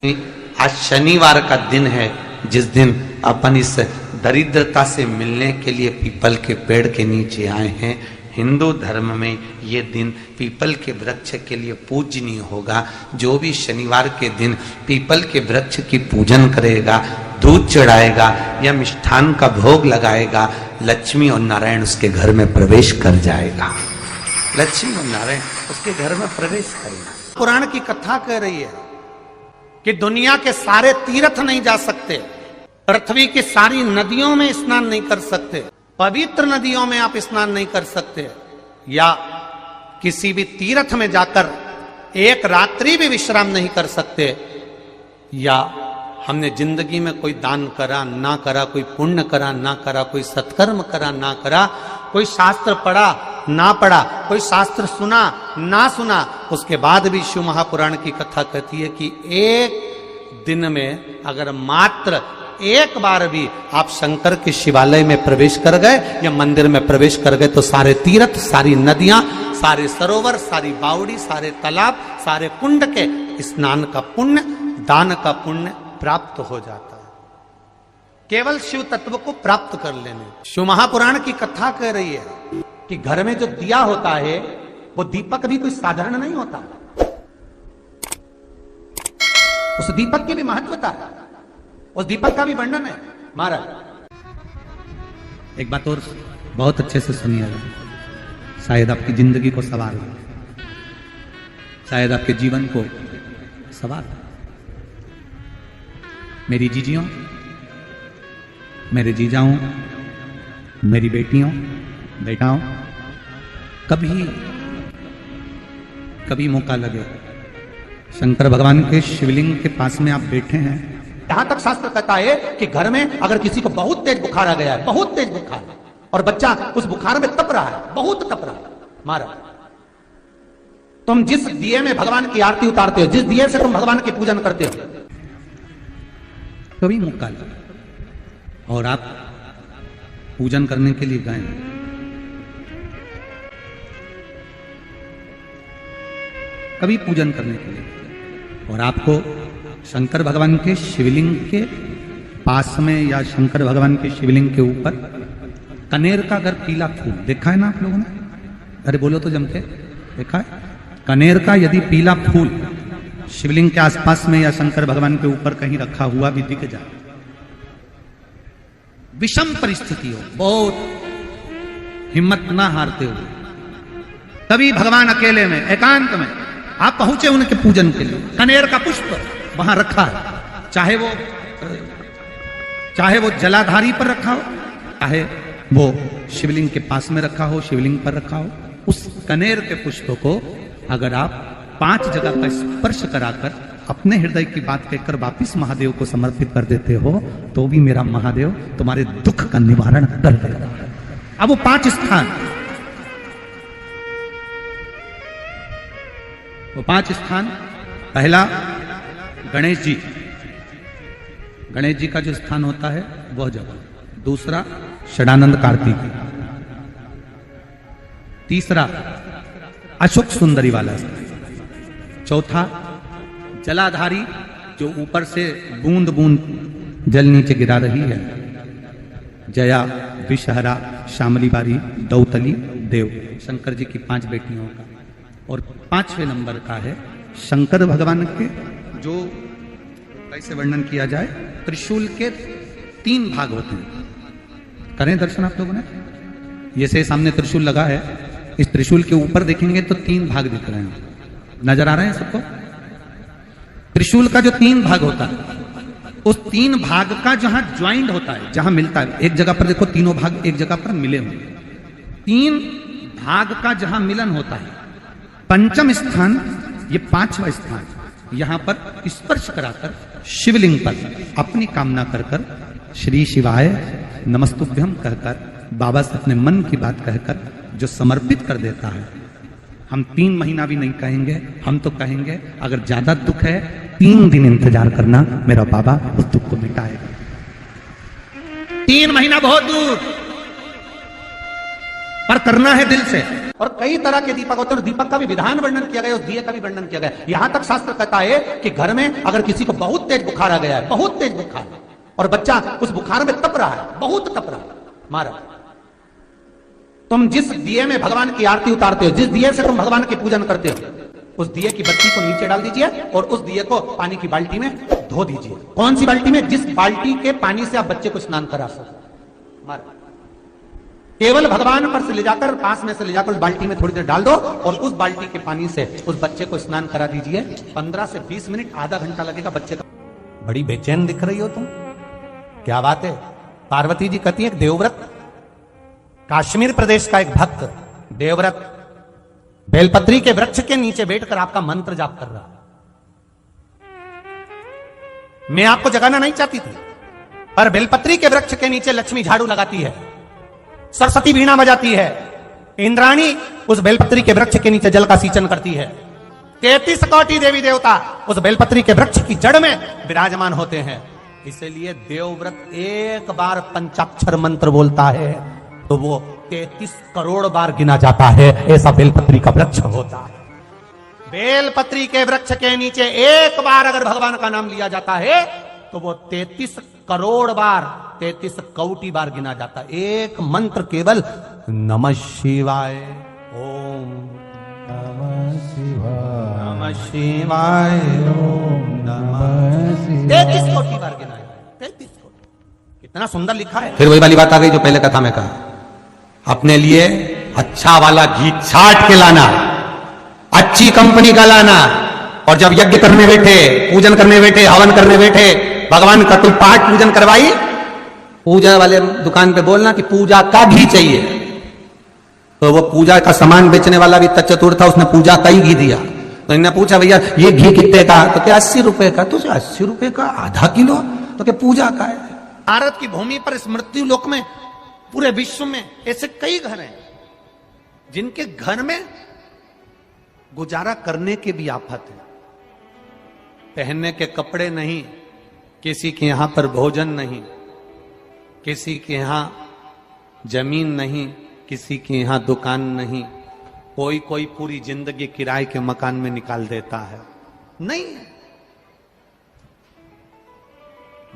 आज शनिवार का दिन है, जिस दिन अपन इस दरिद्रता से मिलने के लिए पीपल के पेड़ के नीचे आए हैं। हिंदू धर्म में ये दिन पीपल के वृक्ष के लिए पूजनीय होगा। जो भी शनिवार के दिन पीपल के वृक्ष की पूजन करेगा, दूध चढ़ाएगा या मिष्ठान का भोग लगाएगा, लक्ष्मी और नारायण उसके घर में प्रवेश कर जाएगा। लक्ष्मी और नारायण उसके घर में प्रवेश करेगा। पुराण की कथा कह रही है कि दुनिया के सारे तीर्थ नहीं जा सकते, पृथ्वी की सारी नदियों में स्नान नहीं कर सकते, पवित्र नदियों में आप स्नान नहीं कर सकते, या किसी भी तीर्थ में जाकर एक रात्रि भी विश्राम नहीं कर सकते, या हमने जिंदगी में कोई दान करा ना करा, कोई पुण्य करा ना करा, कोई सत्कर्म करा ना करा, कोई शास्त्र पढ़ा ना पढ़ा, कोई शास्त्र सुना ना सुना, उसके बाद भी शिव महापुराण की कथा कहती है कि एक दिन में अगर मात्र एक बार भी आप शंकर के शिवालय में प्रवेश कर गए या मंदिर में प्रवेश कर गए तो सारे तीर्थ, सारी नदियां, सारे सरोवर, सारी बावड़ी, सारे तालाब, सारे कुंड के स्नान का पुण्य, दान का पुण्य प्राप्त हो जाता है, केवल शिव तत्व को प्राप्त कर लेने। शिव महापुराण की कथा कह रही है कि घर में जो दिया होता है वो दीपक भी कोई साधारण नहीं होता, उस दीपक की भी महत्वता है, उस दीपक का भी वर्णन है। महाराज एक बात और बहुत अच्छे से सुनिएगा, शायद आपकी जिंदगी को सवार हो, शायद आपके जीवन को सवार हो। मेरी जीजियों, मेरे जीजाओं, मेरी बेटियों, बेटाओं, कभी मौका लगे शंकर भगवान के शिवलिंग के पास में आप बैठे हैं। यहां तक शास्त्र कहता है कि घर में अगर किसी को बहुत तेज बुखार आ गया है, बहुत तेज बुखार, और बच्चा उस बुखार में तप रहा है, बहुत तप रहा है, महाराज तुम जिस दिए में भगवान की आरती उतारते हो, जिस दिए से तुम भगवान की पूजन करते हो, कभी मौका लगा और आप पूजन करने के लिए गए, कभी पूजन करने के लिए, और आपको शंकर भगवान के शिवलिंग के पास में या शंकर भगवान के शिवलिंग के ऊपर कनेर का अगर पीला फूल देखा है ना आप लोगों ने, अरे बोलो तो जमके, देखा है? कनेर का यदि पीला फूल शिवलिंग के आसपास में या शंकर भगवान के ऊपर कहीं रखा हुआ भी दिख जाए, विषम परिस्थिति हो, बहुत हिम्मत ना हारते हो, तभी भगवान अकेले में एकांत में आप पहुंचे उनके पूजन के लिए, कनेर का पुष्प वहां रखा है, चाहे वो जलाधारी पर रखा हो, चाहे वो शिवलिंग के पास में रखा हो, शिवलिंग पर रखा हो, उस कनेर के पुष्प को अगर आप 5 जगह का स्पर्श कराकर अपने हृदय की बात कहकर वापिस महादेव को समर्पित कर देते हो, तो भी मेरा महादेव तुम्हारे दुख का निवारण कर देगा। अब वो 5 स्थान, वो 5 स्थान, पहला गणेश जी, गणेश जी का जो स्थान होता है वह जगह, दूसरा षडानंद कार्तिक, तीसरा अशोक सुंदरी वाला स्थान, चौथा जलाधारी जो ऊपर से बूंद बूंद जल नीचे गिरा रही है, जया, विषहरा, शामली बारी, दौतली, देव, शंकर जी की 5 बेटियों का, और 5वें नंबर का है शंकर भगवान के, जो कैसे वर्णन किया जाए, त्रिशूल के 3 भाग होते हैं। करें दर्शन आप लोगों ने, ये से सामने त्रिशूल लगा है, इस त्रिशूल के ऊपर देखेंगे तो 3 भाग दिख रहे हैं, नजर आ रहे हैं सबको? त्रिशूल का जो 3 भाग होता है, उस 3 भाग का जहां ज्वाइंट होता है, जहां मिलता है, एक जगह पर देखो तीनों भाग एक जगह पर मिले हुए, 3 भाग का जहां मिलन होता है, पंचम स्थान, ये 5वां स्थान, यहां पर स्पर्श कराकर शिवलिंग पर अपनी कामना कर कर श्री शिवाय नमस्तुभ्यम कहकर बाबा से अपने मन की बात कहकर जो समर्पित कर देता है, हम 3 महीना भी नहीं कहेंगे, हम तो कहेंगे अगर ज्यादा दुख है 3 दिन इंतजार करना, मेरा बाबा उस दुख को मिटाएगा। 3 महीना बहुत दूर, पर करना है दिल से। और कई तरह के दीपक होते हैं, दीपक का भी विधान वर्णन किया गया, उस दिए का भी वर्णन किया गया। यहां तक शास्त्र कहता है कि घर में अगर किसी को बहुत तेज बुखार आ गया है, बहुत तेज बुखार, और बच्चा उस बुखार में तप रहा है, बहुत तप रहा है, मारा, तुम जिस दिए में भगवान की आरती उतारते हो, जिस दिए से तुम भगवान की पूजन करते हो, उस दिए की बत्ती को नीचे डाल दीजिए और उस दिए को पानी की बाल्टी में धो दीजिए। कौन सी बाल्टी में? जिस बाल्टी के पानी से आप बच्चे को स्नान करा सको। मारा, केवल भगवान पर से ले जाकर, पास में से ले जाकर उस बाल्टी में थोड़ी देर डाल दो और उस बाल्टी के पानी से उस बच्चे को स्नान करा दीजिए। 15 से 20 मिनट, आधा घंटा लगेगा बच्चे का। बड़ी बेचैन दिख रही हो तुम, क्या बात है? पार्वती जी कहती है, देवव्रत, कश्मीर प्रदेश का एक भक्त देवव्रत बेलपत्री के वृक्ष के नीचे बैठकर आपका मंत्र जाप कर रहा। मैं आपको जगाना नहीं चाहती थी, पर बेलपत्री के वृक्ष के नीचे लक्ष्मी झाड़ू लगाती है, सरस्वती वीणा बजाती है, इंद्राणी उस बेलपत्री के वृक्ष के नीचे जल का सिंचन करती है, 33 कोटि देवी देवता उस बेलपत्री के वृक्ष की जड़ में विराजमान होते हैं। इसलिए देवव्रत एक बार पंचाक्षर मंत्र बोलता है तो वो 33 करोड़ बार गिना जाता है। ऐसा बेलपत्री का वृक्ष होता है। बेलपत्री के वृक्ष के नीचे एक बार अगर भगवान का नाम लिया जाता है तो वो 33 करोड़ बार, 33 कोटि बार गिना जाता है। एक मंत्र केवल नमः शिवाय, ओम नमः शिवाय, नमः शिवाय, ओम नमः शिवाय, 33 कोटि बार गिना है। 33 कोटि, कितना सुंदर लिखा है। फिर वही वाली बात आ गई जो पहले कथा में कहा, अपने लिए अच्छा वाला घी छाट के लाना, अच्छी कंपनी का लाना, और जब यज्ञ करने बैठे, पूजन करने बैठे, हवन करने बैठे, भगवान का कोई पाठ पूजन करवाई, पूजा वाले दुकान पे बोलना कि पूजा का घी चाहिए। तो वो पूजा का सामान बेचने वाला भी चतुर था, उसने पूजा का ही घी दिया। तो इन्होंने पूछा, भैया ये घी कितने का? तो क्या 80 रुपए का? तो 80 रुपए का आधा किलो? तो क्या पूजा का है? भारत की भूमि पर इस मृत्यु लोक में, पूरे विश्व में ऐसे कई घर हैं जिनके घर में गुजारा करने की भी आफत है। पहनने के कपड़े नहीं, किसी के यहां पर भोजन नहीं, किसी के यहां जमीन नहीं, किसी के यहां दुकान नहीं, कोई पूरी जिंदगी किराए के मकान में निकाल देता है। नहीं,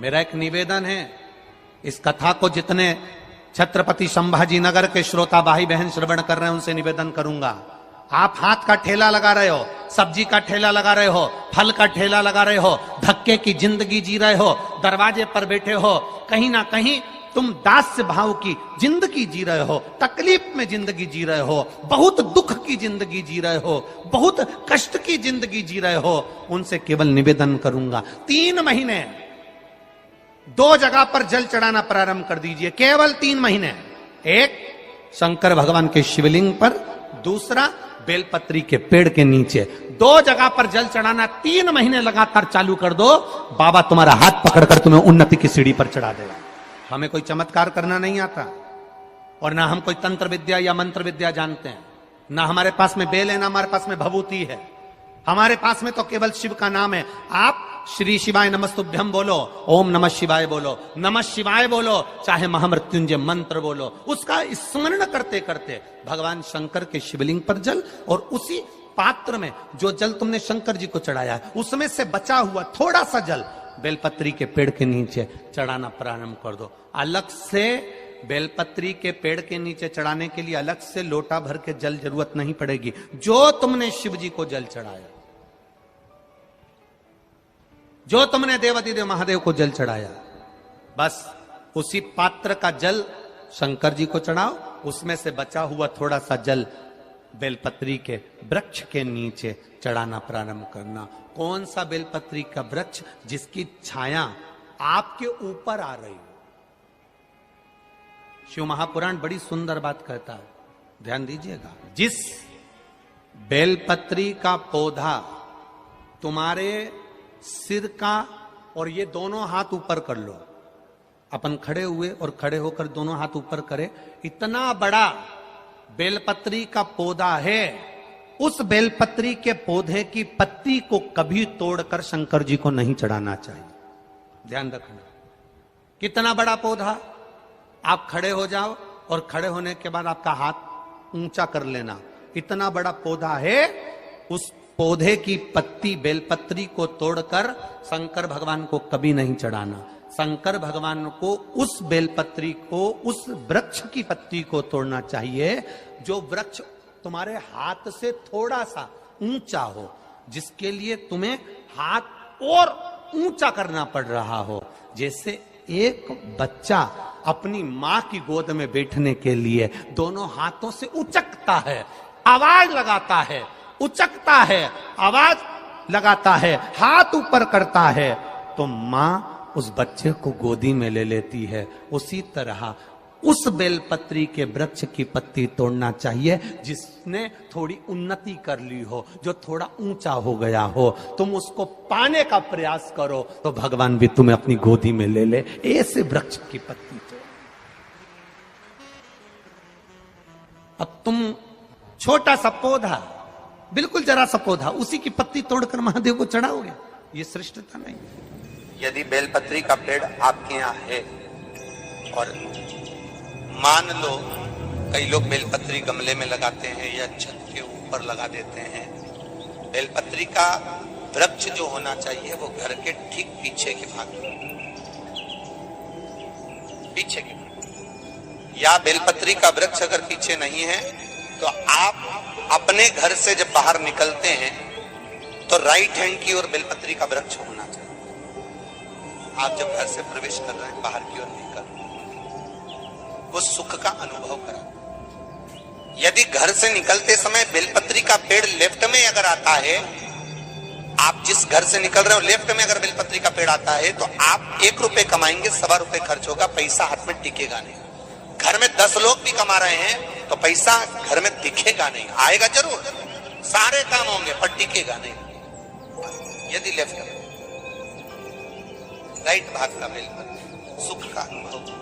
मेरा एक निवेदन है, इस कथा को जितने छत्रपति संभाजी नगर के श्रोता भाई बहन श्रवण कर रहे हैं उनसे निवेदन करूंगा, आप हाथ का ठेला लगा रहे हो, सब्जी का ठेला लगा रहे हो, फल का ठेला लगा रहे हो, धक्के की जिंदगी जी रहे हो, दरवाजे पर बैठे हो, कहीं ना कहीं तुम दास्य भाव की जिंदगी जी रहे हो, तकलीफ में जिंदगी जी रहे हो, बहुत दुख की जिंदगी जी रहे हो, बहुत कष्ट की जिंदगी जी रहे हो, उनसे केवल निवेदन करूंगा, 3 महीने 2 जगह पर जल चढ़ाना प्रारंभ कर दीजिए। केवल 3 महीने, एक शंकर भगवान के शिवलिंग पर, दूसरा बेलपत्री के पेड़ के नीचे, 2 जगह पर जल चढ़ाना 3 महीने लगातार चालू कर दो। बाबा तुम्हारा हाथ पकड़कर तुम्हें उन्नति की सीढ़ी पर चढ़ा देगा। हमें कोई चमत्कार करना नहीं आता, और ना हम कोई तंत्र विद्या या मंत्र विद्या जानते हैं, ना हमारे पास में बेल है, ना हमारे पास में भभूति है, हमारे पास में तो केवल शिव का नाम है। आप श्री शिवाय नमस्तुभ्यम बोलो, ओम नमः शिवाय बोलो, नमः शिवाय बोलो, चाहे महामृत्युंजय मंत्र बोलो, उसका स्मरण करते करते भगवान शंकर के शिवलिंग पर जल, और उसी पात्र में जो जल तुमने शंकर जी को चढ़ाया है उसमें से बचा हुआ थोड़ा सा जल बेलपत्री के पेड़ के नीचे चढ़ाना प्रारंभ कर दो। अलग से बेलपत्री के पेड़ के नीचे चढ़ाने के लिए अलग से लोटा भर के जल जरूरत नहीं पड़ेगी। जो तुमने शिव जी को जल चढ़ाया, जो तुमने देवाधिदेव महादेव को जल चढ़ाया, बस उसी पात्र का जल शंकर जी को चढ़ाओ, उसमें से बचा हुआ थोड़ा सा जल बेलपत्री के वृक्ष के नीचे चढ़ाना प्रारंभ करना। कौन सा बेलपत्री का वृक्ष? जिसकी छाया आपके ऊपर आ रही हो। शिव महापुराण बड़ी सुंदर बात कहता है, ध्यान दीजिएगा। जिस बेलपत्री का पौधा तुम्हारे सिर का, और ये दोनों हाथ ऊपर कर लो, अपन खड़े हुए और खड़े होकर दोनों हाथ ऊपर करे, इतना बड़ा बेलपत्री का पौधा है, उस बेलपत्री के पौधे की पत्ती को कभी तोड़कर शंकर जी को नहीं चढ़ाना चाहिए। ध्यान रखना, कितना बड़ा पौधा। आप खड़े हो जाओ और खड़े होने के बाद आपका हाथ ऊंचा कर लेना। इतना बड़ा पौधा है, उस पौधे की पत्ती बेलपत्री को तोड़कर शंकर भगवान को कभी नहीं चढ़ाना। शंकर भगवान को उस बेलपत्री को, उस वृक्ष की पत्ती को तोड़ना चाहिए जो वृक्ष तुम्हारे हाथ से थोड़ा सा ऊंचा हो, जिसके लिए तुम्हें हाथ और ऊंचा करना पड़ रहा हो। जैसे एक बच्चा अपनी मां की गोद में बैठने के लिए दोनों हाथों से उचकता है, आवाज लगाता है, उचकता है, आवाज लगाता है, हाथ ऊपर करता है, तो मां उस बच्चे को गोदी में ले लेती है। उसी तरह उस बेलपत्री के वृक्ष की पत्ती तोड़ना चाहिए जिसने थोड़ी उन्नति कर ली हो, जो थोड़ा ऊंचा हो गया हो। तुम उसको पाने का प्रयास करो तो भगवान भी तुम्हें अपनी गोदी में ले ले। ऐसे वृक्ष की पत्ती तोड़। अब तुम छोटा सा पौधा, बिल्कुल जरा सा पौधा, उसी की पत्ती तोड़कर महादेव को चढ़ाओगे, ये श्रेष्ठता नहीं। यदि बेलपत्री का पेड़ आपके यहाँ है और मान लो कई लोग बेलपत्री गमले में लगाते हैं या छत के ऊपर लगा देते हैं, बेलपत्री का वृक्ष जो होना चाहिए वो घर के ठीक पीछे के भाग में, पीछे के भाग। या बेलपत्री का वृक्ष अगर पीछे नहीं है तो आप अपने घर से जब बाहर निकलते हैं तो राइट हैंड की ओर बेलपत्री का वृक्ष होना चाहिए। आप जब घर से प्रवेश कर रहे हैं, बाहर की ओर निकल, वो सुख का अनुभव करा। यदि घर से निकलते समय बेलपत्री का पेड़ लेफ्ट में अगर आता है, आप जिस घर से निकल रहे हो लेफ्ट में अगर बेलपत्री का पेड़ आता है तो आप 1 रुपए कमाएंगे, 1.25 रुपए खर्च होगा, पैसा हाथ में टिकेगा नहीं। घर में 10 लोग भी कमा रहे हैं तो पैसा घर में दिखेगा नहीं, आएगा जरूर, सारे काम होंगे पर टिकेगा नहीं। यदि लेफ्ट में, राइट भाग का बेलपत्री सुख का अनुभव।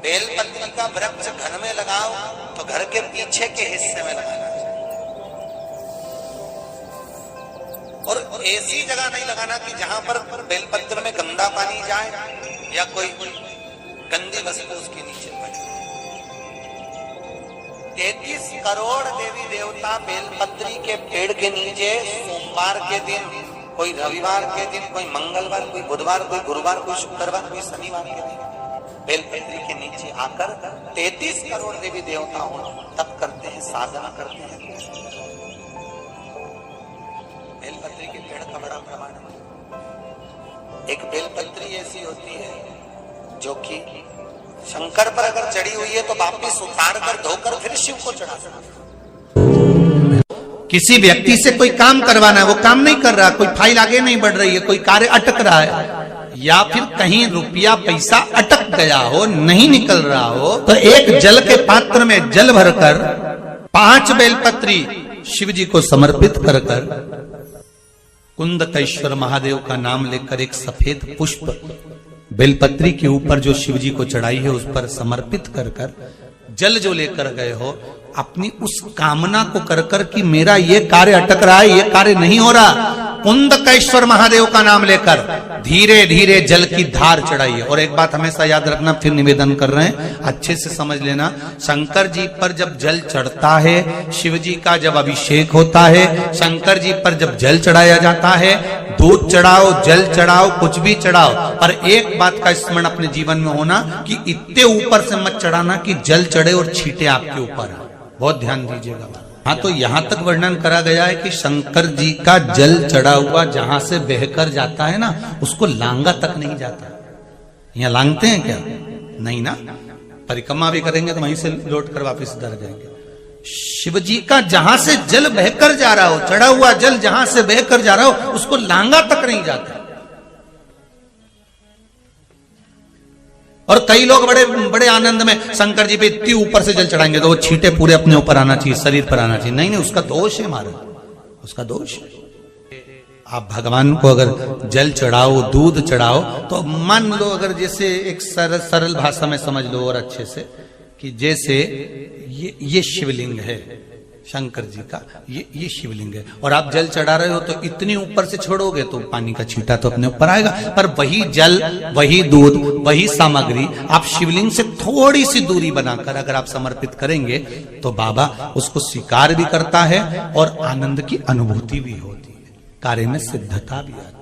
बेलपत्री का वृक्ष घर में लगाओ तो घर के पीछे के हिस्से में लगाना चाहिए, और ऐसी जगह नहीं लगाना कि जहां पर बेलपत्र में गंदा पानी जाए या कोई गंदी वस्तु उसके नीचे पड़े। 33 करोड़ देवी देवता बेलपत्री के पेड़ के नीचे सोमवार के दिन, कोई रविवार के दिन, कोई मंगलवार, कोई बुधवार, कोई गुरुवार, कोई शुक्रवार, कोई शनिवार के दिन बेलपत्री के नीचे आकर 33 करोड़ देवी देवता तप करते हैं, साधना करते हैं। बेलपत्री के पेड़ का बड़ा प्रमाण है। एक बेलपत्री ऐसी होती है जो कि शंकर पर अगर चढ़ी हुई है तो वापिस उतार कर धोकर फिर शिव को चढ़ा सकते। किसी व्यक्ति से कोई काम करवाना है, वो काम नहीं कर रहा, कोई फाइल आगे नहीं बढ़ रही है, कोई कार्य अटक रहा है, या फिर कहीं रुपया पैसा अटक गया हो, नहीं निकल रहा हो, तो एक जल के पात्र में जल भरकर 5 बेलपत्री शिव जी को समर्पित कर कुंदकेश्वर महादेव का नाम लेकर एक सफेद पुष्प बेलपत्री के ऊपर जो शिव जी को चढ़ाई है उस पर समर्पित कर जल जो लेकर गए हो, अपनी उस कामना को कर कि मेरा ये कार्य अटक रहा है, ये कार्य नहीं हो रहा, कुंदकेश्वर महादेव का नाम लेकर धीरे धीरे जल की धार चढ़ाइए। और एक बात हमेशा याद रखना, फिर निवेदन कर रहे हैं, अच्छे से समझ लेना, शंकर जी पर जब जल चढ़ता है, शिव जी का जब अभिषेक होता है, शंकर जी पर जब जल चढ़ाया जाता है, दूध चढ़ाओ, जल चढ़ाओ, कुछ भी चढ़ाओ, पर एक बात का स्मरण अपने जीवन में होना कि इतने ऊपर से मत चढ़ाना कि जल चढ़े और छींटे आपके ऊपर। बहुत ध्यान दीजिएगा। हाँ, तो यहां तक वर्णन करा गया है कि शंकर जी का जल चढ़ा हुआ जहां से बहकर जाता है ना, उसको लांगा तक नहीं जाता। यहाँ लांगते हैं क्या? नहीं ना, परिक्रमा भी करेंगे तो वहीं से लौट कर वापिस उधर जाएंगे। शिव जी का जहां से जल बहकर जा रहा हो, चढ़ा हुआ जल जहां से बहकर जा रहा हो, उसको लांगा तक नहीं जाता। और कई लोग बड़े बड़े आनंद में शंकर जी पे इतनी ऊपर से जल चढ़ाएंगे तो वो छींटे पूरे अपने ऊपर आना चाहिए, शरीर पर आना चाहिए। नहीं नहीं, उसका दोष है महाराज, उसका दोष है। आप भगवान को अगर जल चढ़ाओ, दूध चढ़ाओ, तो मान लो अगर जैसे एक सरल भाषा में समझ लो और अच्छे से, कि जैसे ये शिवलिंग है, शंकर जी का ये शिवलिंग है। और आप जल चढ़ा रहे हो तो इतनी ऊपर से छोड़ोगे तो पानी का छींटा तो अपने ऊपर आएगा, पर वही जल, वही दूध, वही सामग्री आप शिवलिंग से थोड़ी सी दूरी बनाकर अगर आप समर्पित करेंगे तो बाबा उसको स्वीकार भी करता है और आनंद की अनुभूति भी होती है, कार्य में सिद्धता भी आती है।